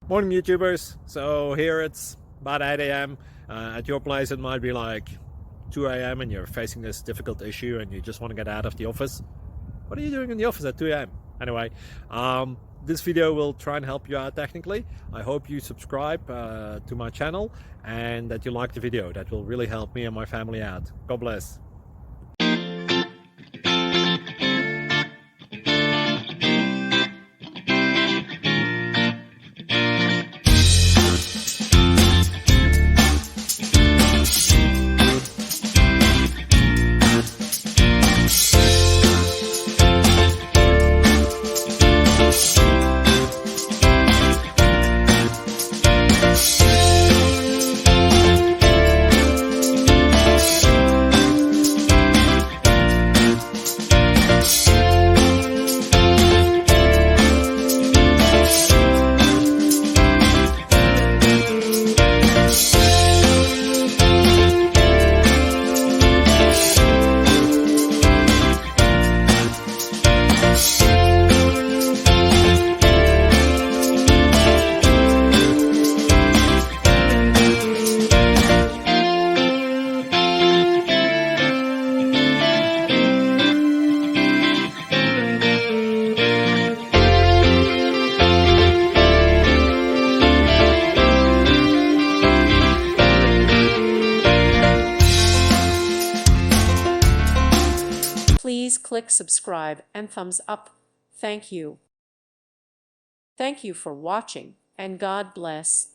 Morning YouTubers. So here it's about 8 a.m. At your place it might be like 2 a.m. and you're facing this difficult issue and you just want to get out of the office. What are you doing in the office at 2 a.m.? Anyway, this video will try and help you out technically. I hope you subscribe to my channel and that you like the video. That will really help me and my family out. God bless. Please click subscribe and thumbs up. Thank you. Thank you for watching, and God bless.